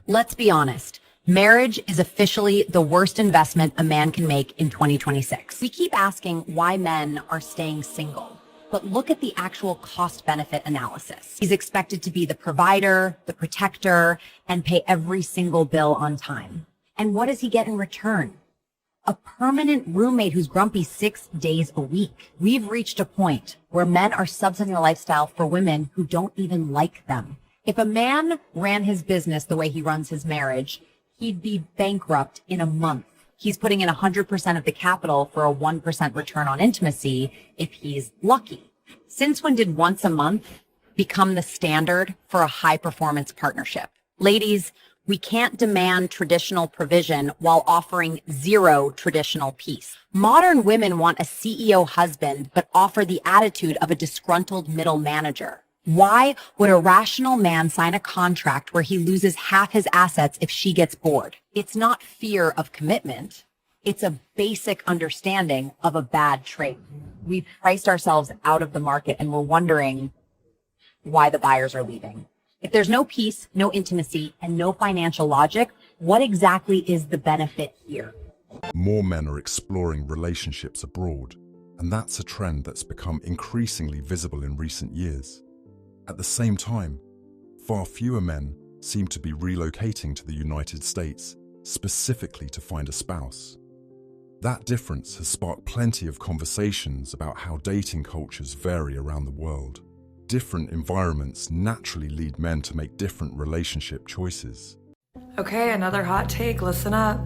Let's be honest. Marriage is officially the worst investment a man can make in 2026. We keep asking why men are staying single, but look at the actual cost-benefit analysis. He's expected to be the provider, the protector, and pay every single bill on time. And what does he get in return? A permanent roommate who's grumpy 6 days a week. We've reached a point where men are subsidizing a lifestyle for women who don't even like them. If a man ran his business the way he runs his marriage, he'd be bankrupt in a month. He's putting in 100% of the capital for a 1% return on intimacy if he's lucky. Since when did once a month become the standard for a high-performance partnership? Ladies, we can't demand traditional provision while offering zero traditional peace. Modern women want a CEO husband, but offer the attitude of a disgruntled middle manager. Why would a rational man sign a contract where he loses half his assets if she gets bored? It's not fear of commitment. It's a basic understanding of a bad trait. We've priced ourselves out of the market and we're wondering why the buyers are leaving. If there's no peace, no intimacy, and no financial logic, what exactly is the benefit here? More men are exploring relationships abroad, and that's a trend that's become increasingly visible in recent years. At the same time, far fewer men seem to be relocating to the United States specifically to find a spouse. That difference has sparked plenty of conversations about how dating cultures vary around the world. Different environments naturally lead men to make different relationship choices. Okay, another hot take, listen up.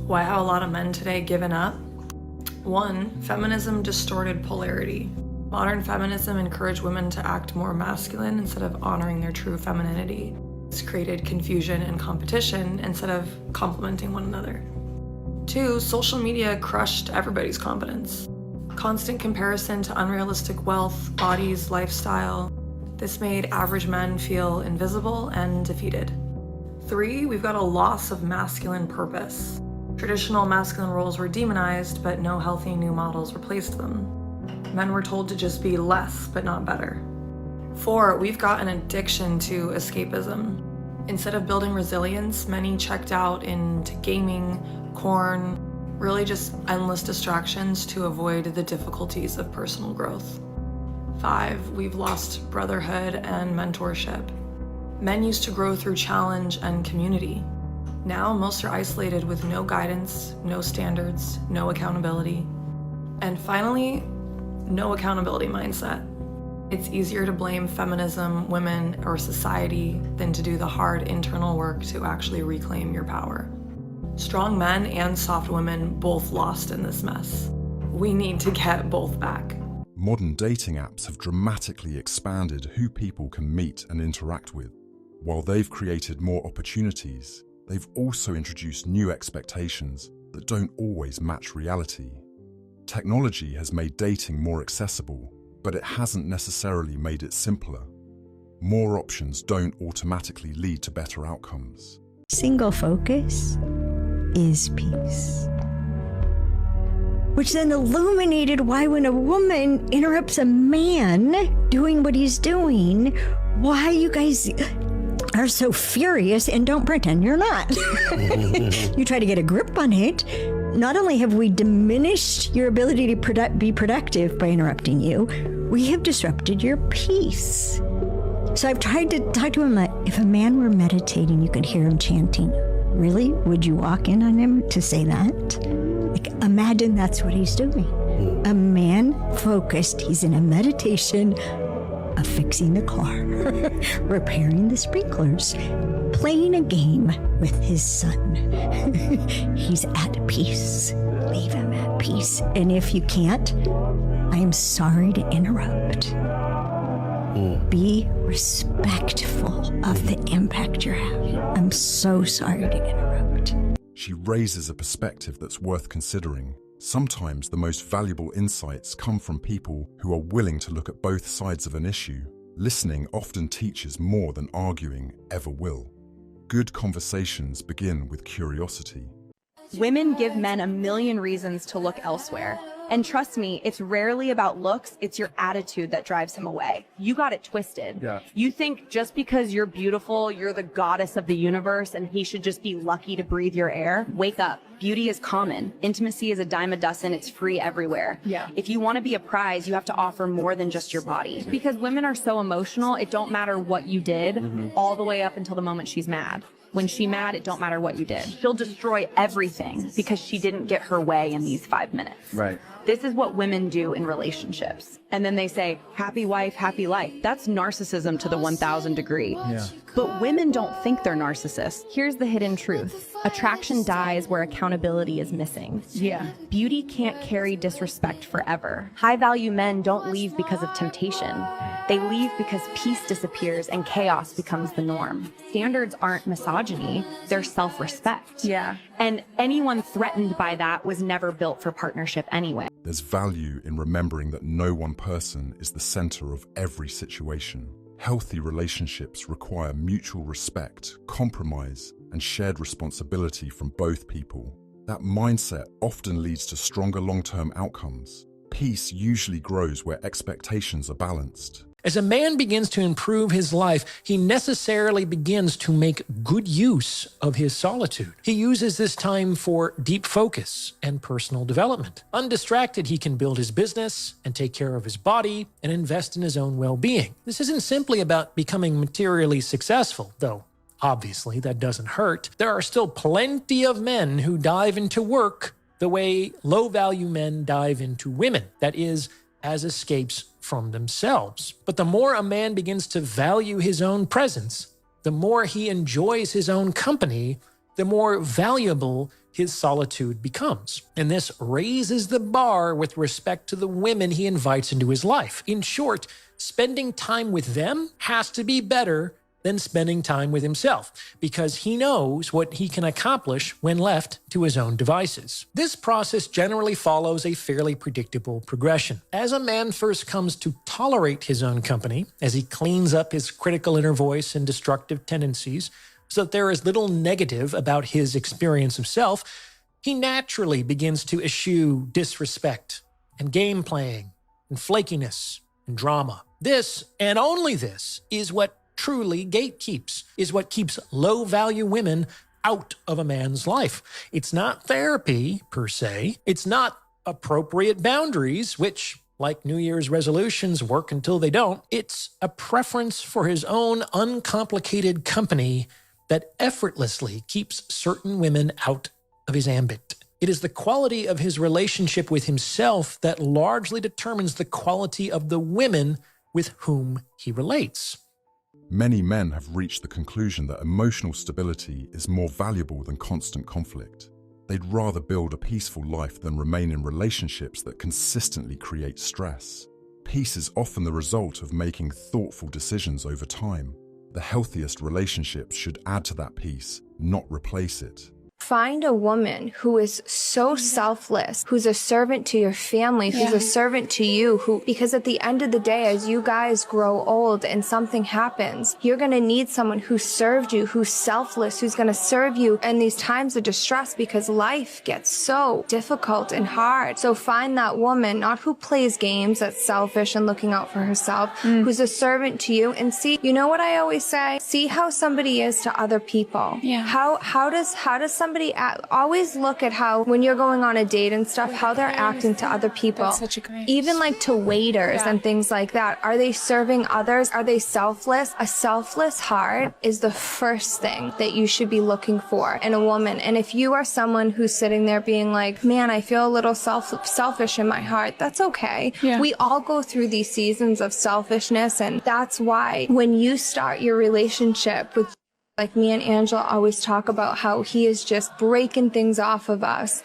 Why have a lot of men today given up? 1, feminism distorted polarity. Modern feminism encouraged women to act more masculine instead of honoring their true femininity. It's created confusion and competition instead of complementing one another. 2, social media crushed everybody's confidence. Constant comparison to unrealistic wealth, bodies, lifestyle. This made average men feel invisible and defeated. 3, we've got a loss of masculine purpose. Traditional masculine roles were demonized, but no healthy new models replaced them. Men were told to just be less, but not better. 4, we've got an addiction to escapism. Instead of building resilience, many checked out into gaming, porn, really just endless distractions to avoid the difficulties of personal growth. 5, we've lost brotherhood and mentorship. Men used to grow through challenge and community. Now most are isolated with no guidance, no standards, no accountability. And finally, no accountability mindset. It's easier to blame feminism, women, or society than to do the hard internal work to actually reclaim your power. Strong men and soft women both lost in this mess. We need to get both back. Modern dating apps have dramatically expanded who people can meet and interact with. While they've created more opportunities, they've also introduced new expectations that don't always match reality. Technology has made dating more accessible, but it hasn't necessarily made it simpler. More options don't automatically lead to better outcomes. Single focus is peace. Which then illuminated why when a woman interrupts a man doing what he's doing, why you guys are so furious and don't pretend you're not. You try to get a grip on it. Not only have we diminished your ability to be productive by interrupting you, we have disrupted your peace. So I've tried to talk to him like, if a man were meditating, you could hear him chanting. Really? Would you walk in on him to say that? Like, imagine that's what he's doing. A man focused, he's in a meditation of fixing the car, repairing the sprinklers, playing a game with his son. He's at peace. Leave him at peace. And if you can't, I am sorry to interrupt. Be respectful of the impact you're having. I'm so sorry to interrupt. She raises a perspective that's worth considering. Sometimes the most valuable insights come from people who are willing to look at both sides of an issue. Listening often teaches more than arguing ever will. Good conversations begin with curiosity. Women give men a million reasons to look elsewhere. And trust me, it's rarely about looks. It's your attitude that drives him away. You got it twisted. Yeah. You think just because you're beautiful, you're the goddess of the universe and he should just be lucky to breathe your air. Wake up. Beauty is common. Intimacy is a dime a dozen. It's free everywhere. Yeah. If you want to be a prize, you have to offer more than just your body. Because women are so emotional, it don't matter what you did all the way up until the moment she's mad. When she's mad, it don't matter what you did. She'll destroy everything because she didn't get her way in these 5 minutes. Right. This is what women do in relationships. And then they say, happy wife, happy life. That's narcissism to the 1000 degree. Yeah. But women don't think they're narcissists. Here's the hidden truth. Attraction dies where accountability is missing. Yeah. Beauty can't carry disrespect forever. High-value men don't leave because of temptation. They leave because peace disappears and chaos becomes the norm. Standards aren't misogyny, they're self-respect. Yeah. And anyone threatened by that was never built for partnership anyway. There's value in remembering that no one person is the center of every situation. Healthy relationships require mutual respect, compromise, and shared responsibility from both people. That mindset often leads to stronger long-term outcomes. Peace usually grows where expectations are balanced. As a man begins to improve his life, he necessarily begins to make good use of his solitude. He uses this time for deep focus and personal development. Undistracted, he can build his business and take care of his body and invest in his own well-being. This isn't simply about becoming materially successful, though obviously that doesn't hurt. There are still plenty of men who dive into work the way low-value men dive into women. That is, as escapes from themselves. But the more a man begins to value his own presence, the more he enjoys his own company, the more valuable his solitude becomes. And this raises the bar with respect to the women he invites into his life. In short, spending time with them has to be better than spending time with himself, because he knows what he can accomplish when left to his own devices. This process generally follows a fairly predictable progression. As a man first comes to tolerate his own company, as he cleans up his critical inner voice and destructive tendencies, so that there is little negative about his experience of self, he naturally begins to eschew disrespect and game playing and flakiness and drama. This, and only this, is what truly gatekeeps, is what keeps low-value women out of a man's life. It's not therapy, per se. It's not appropriate boundaries, which, like New Year's resolutions, work until they don't. It's a preference for his own uncomplicated company that effortlessly keeps certain women out of his ambit. It is the quality of his relationship with himself that largely determines the quality of the women with whom he relates. Many men have reached the conclusion that emotional stability is more valuable than constant conflict. They'd rather build a peaceful life than remain in relationships that consistently create stress. Peace is often the result of making thoughtful decisions over time. The healthiest relationships should add to that peace, not replace it. Find a woman who is so selfless, who's a servant to your family, who's a servant to you, because at the end of the day, as you guys grow old and something happens, you're going to need someone who served you, who's selfless, who's going to serve you in these times of distress, because life gets so difficult and hard. So find that woman, not who plays games, that's selfish and looking out for herself, who's a servant to you, and see, you know what I always say? See how somebody is to other people. Yeah. How does somebody always look at how, when you're going on a date and stuff, how they're acting to other people. That's such a great... Even like to waiters and things like that. Are they serving others? Are they selfless? A selfless heart is the first thing that you should be looking for in a woman. And if you are someone who's sitting there being like, man, I feel a little selfish in my heart, that's okay. Yeah. We all go through these seasons of selfishness, and that's why when you start your relationship with, like me and Angela always talk about how he is just breaking things off of us.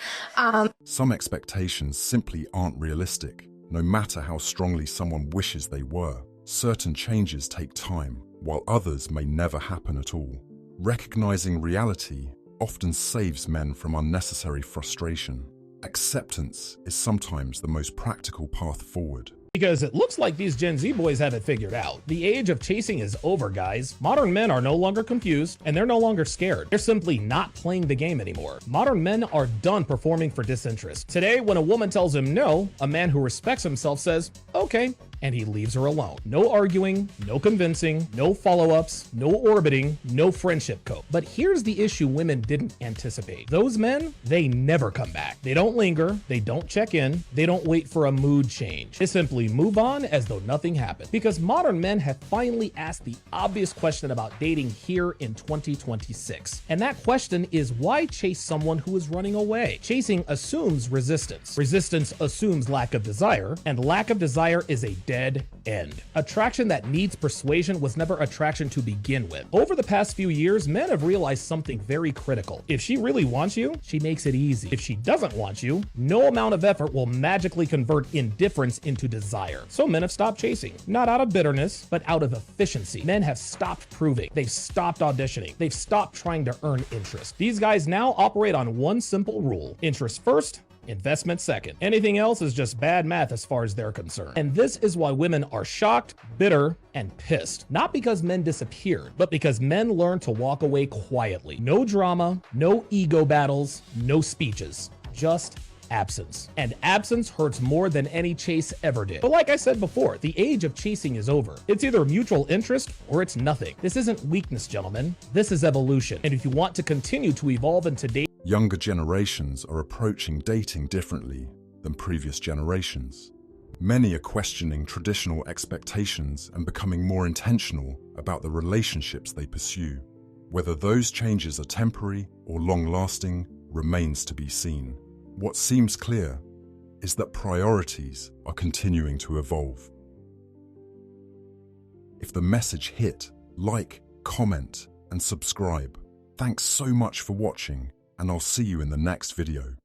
Some expectations simply aren't realistic, no matter how strongly someone wishes they were. Certain changes take time, while others may never happen at all. Recognizing reality often saves men from unnecessary frustration. Acceptance is sometimes the most practical path forward. Because it looks like these Gen Z boys have it figured out. The age of chasing is over, guys. Modern men are no longer confused, and they're no longer scared. They're simply not playing the game anymore. Modern men are done performing for disinterest. Today, when a woman tells him no, a man who respects himself says, okay, and he leaves her alone. No arguing, no convincing, no follow-ups, no orbiting, no friendship code. But here's the issue women didn't anticipate. Those men, they never come back. They don't linger, they don't check in, they don't wait for a mood change. They simply move on as though nothing happened. Because modern men have finally asked the obvious question about dating here in 2026. And that question is, why chase someone who is running away? Chasing assumes resistance. Resistance assumes lack of desire, and lack of desire is a dead end. Attraction that needs persuasion was never attraction to begin with. Over the past few years, men have realized something very critical. If she really wants you, she makes it easy. If she doesn't want you, no amount of effort will magically convert indifference into desire. So men have stopped chasing, not out of bitterness, but out of efficiency. Men have stopped proving. They've stopped auditioning. They've stopped trying to earn interest. These guys now operate on one simple rule: interest first, investment second. Anything else is just bad math as far as they're concerned. And this is why women are shocked, bitter, and pissed. Not because men disappeared, but because men learned to walk away quietly. No drama, no ego battles, no speeches, just absence. And absence hurts more than any chase ever did. But like I said before, the age of chasing is over. It's either mutual interest or it's nothing. This isn't weakness, gentlemen. This is evolution. And if you want to continue to evolve in today's Younger generations are approaching dating differently than previous generations. Many are questioning traditional expectations and becoming more intentional about the relationships they pursue. Whether those changes are temporary or long-lasting remains to be seen. What seems clear is that priorities are continuing to evolve. If the message hit, like, comment, and subscribe. Thanks so much for watching, and I'll see you in the next video.